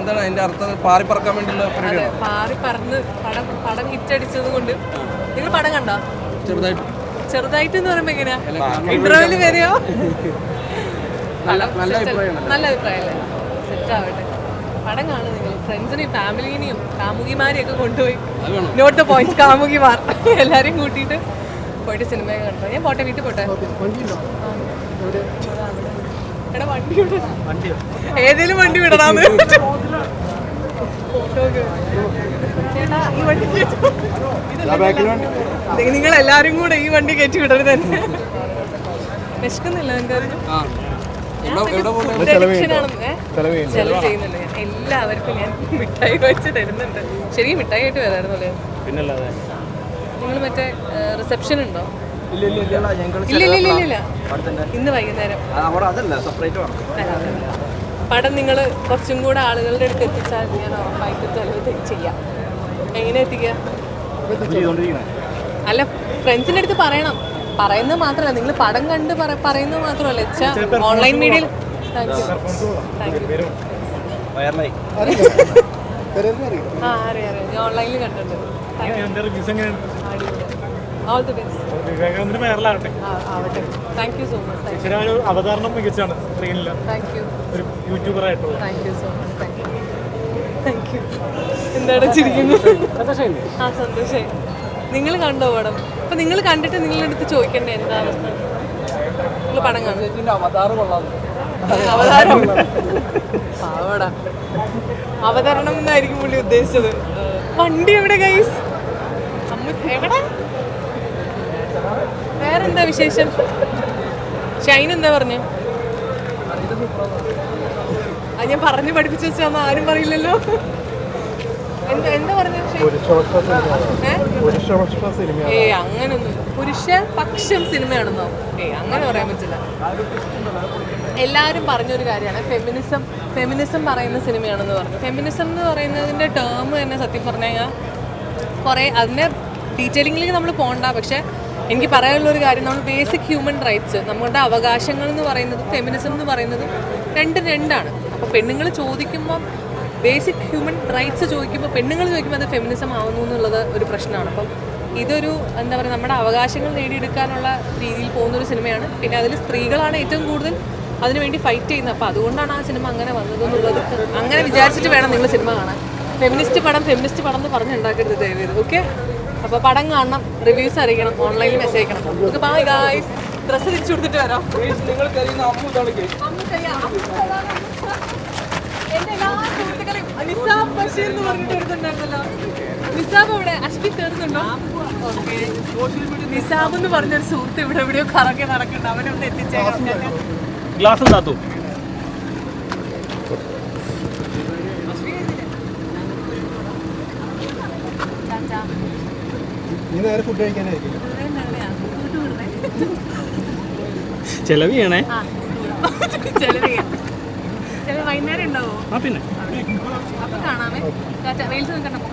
എന്താണ് അതിന്റെ അർത്ഥം? പാറി പറക്കാൻ വേണ്ടിയുള്ള പരിപാടിയാണ്. പാറി പറന്ന് പടം ഹിറ്റടിച്ചത് കൊണ്ട്. നിങ്ങൾ പടം കണ്ടോ? ചെറുതായിട്ട് എന്ന് പറയുമ്പോ എങ്ങനെയാ? ഇന്റർവെല് വരെയോ? നല്ല അഭിപ്രായമല്ലേ? സെറ്റ് ആവട്ടെ. പടം കാണും നിങ്ങൾ. ഫ്രണ്ട്സിനെയും ഫാമിലിനെയും കാമുകിമാരെയും ഒക്കെ കൊണ്ടുപോയി. നോട്ട് ദ പോയിന്റ്, കാമുകിമാർ എല്ലാരെയും കൂട്ടിയിട്ട് പോയിട്ട് സിനിമയൊക്കെ കണ്ടോ? ഞാൻ പോട്ടെ, വീട്ടിൽ പോട്ടെ. എടാ വണ്ടി വിടണം, ഏതേലും വണ്ടി വിടണാന്ന്. നിങ്ങൾ എല്ലാരും കൂടെ ഈ വണ്ടി കയറ്റി വിടരുത് തന്നെ. വിശക്കുന്നില്ല നിങ്ങൾക്ക്? ചെലവ് ചെയ്യുന്നുണ്ട്. എല്ലാവർക്കും ഞാൻ മിഠായി വെച്ച് തരുന്നുണ്ട്. ശരിക്കും മിഠായി ആയിട്ട് വരാറുന്നല്ലേ? പിന്നല്ലാതെ. നിങ്ങൾ മറ്റേ റിസപ്ഷൻ ഉണ്ടോ? ഇല്ല, ഇന്ന് വൈകുന്നേരം. പടം നിങ്ങൾ കുറച്ചും കൂടെ ആളുകളുടെ അടുത്ത് എത്തിച്ചാൽ ഞാൻ ഉറപ്പായിട്ട് ചെലവ് ചെയ്യാം. എങ്ങനെ എത്തിക്കുക? അല്ല, ഫ്രണ്ട്സിൻ്റെ അടുത്ത് പറയണം. പറയുന്നത് മാത്രമല്ല, നിങ്ങൾ പടം കണ്ട് പറയുന്നത് മാത്രമല്ല, ഓൺലൈൻ മീഡിയയിൽ. അറിയാം, ഞാൻ ഓൺലൈനിൽ കണ്ടിട്ടുണ്ട്. All the best. Thank you so much. അവതരണം മികച്ചാണ്. Thank you. ഒരു യൂട്യൂബറായിട്ടുള്ള. Thank you so much. Thank you. എന്താണ് ചിരിക്കുന്നത്? ആ, സന്തോഷമായി. നിങ്ങൾ കണ്ടോ പടം? അപ്പൊ നിങ്ങൾ കണ്ടിട്ട് നിങ്ങളുടെ അടുത്ത് ചോദിക്കണ്ടേ എന്താ അവസ്ഥ? നിങ്ങൾ പടം കാണും. അവതരണം എന്നായിരിക്കും പുള്ളി ഉദ്ദേശിച്ചത്. വണ്ടി എവിടെ ഗൈസ്? എവിടെ? വേറെന്താ വിശേഷം? ഷൈൻ എന്താ പറഞ്ഞു? അത് ഞാൻ പറഞ്ഞു പഠിപ്പിച്ചു വെച്ചാൽ ആരും പറയില്ലല്ലോ. എന്താ പറഞ്ഞു? അങ്ങനൊന്നും. പുരുഷപക്ഷം സിനിമയാണെന്നോ? അങ്ങനെ പറയാൻ പറ്റില്ല. എല്ലാവരും പറഞ്ഞൊരു കാര്യമാണ് ഫെമിനിസം പറയുന്ന സിനിമയാണെന്ന് പറഞ്ഞു. ഫെമിനിസം എന്ന് പറയുന്നതിൻ്റെ ടേം തന്നെ സത്യം പറഞ്ഞു കഴിഞ്ഞാൽ കുറേ അതിൻ്റെ ഡീറ്റെയിലിങ്ങിലേക്ക് നമ്മൾ പോകണ്ട. പക്ഷേ എനിക്ക് പറയാനുള്ളൊരു കാര്യം, നമ്മൾ ബേസിക് ഹ്യൂമൻ റൈറ്റ്സ്, നമ്മുടെ അവകാശങ്ങൾ എന്ന് പറയുന്നതും ഫെമിനിസം എന്ന് പറയുന്നതും രണ്ടാണ്. അപ്പോൾ പെണ്ണുങ്ങൾ ചോദിക്കുമ്പം ബേസിക് ഹ്യൂമൻ റൈറ്റ്സ് ചോദിക്കുമ്പോൾ, പെണ്ണുങ്ങൾ ചോദിക്കുമ്പോൾ അത് ഫെമിനിസം ആവുന്നു എന്നുള്ളത് ഒരു പ്രശ്നമാണ്. അപ്പം ഇതൊരു എന്താ പറയുക, നമ്മുടെ അവകാശങ്ങൾ നേടിയെടുക്കാനുള്ള രീതിയിൽ പോകുന്നൊരു സിനിമയാണ്. പിന്നെ അതിൽ സ്ത്രീകളാണ് ഏറ്റവും കൂടുതൽ അതിനുവേണ്ടി ഫൈറ്റ് ചെയ്യുന്നത്. അപ്പോൾ അതുകൊണ്ടാണ് ആ സിനിമ അങ്ങനെ വന്നതെന്നുള്ളത്. അങ്ങനെ വിചാരിച്ചിട്ട് വേണം നിങ്ങൾ സിനിമ കാണാൻ. ഫെമിനിസ്റ്റ് പടം എന്ന് പറഞ്ഞുണ്ടാക്കരുത് ദയവേത്. ഓക്കെ? അപ്പോൾ പടം കാണണം, റിവ്യൂസ് അറിയിക്കണം, ഓൺലൈനിൽ മെസ്സേജ് അയക്കണം. Okay, bye guys. ഡ്രസ്സ് തിരിച്ചു കൊടുത്തിട്ട് വരാം. എന്റെ എല്ലാ സുഹൃത്തുക്കളെയും നിസാബ് ബഷീർ എന്ന് പറഞ്ഞിട്ട് വരുന്നുണ്ടായിരുന്നല്ലോ. നിസാബ് ഇവിടെ അശ്വിൻ ചേർന്നുണ്ടോ? ഓക്കെ. നിസാബ് എന്ന് പറഞ്ഞൊരു സുഹൃത്ത് ഇവിടെ എവിടെയോ കറങ്ങി നടക്കുന്നുണ്ട്. അവനൊന്ന് എത്തിച്ചേക്കാം. ഗ്ലാസ് താത്തു. ചെലവ് ചെയ്യണേ. വൈകുന്നേരം ഉണ്ടാവോ? പിന്നെ അപ്പൊ കാണാമേ. റീൽസ് കണ്ടപ്പോ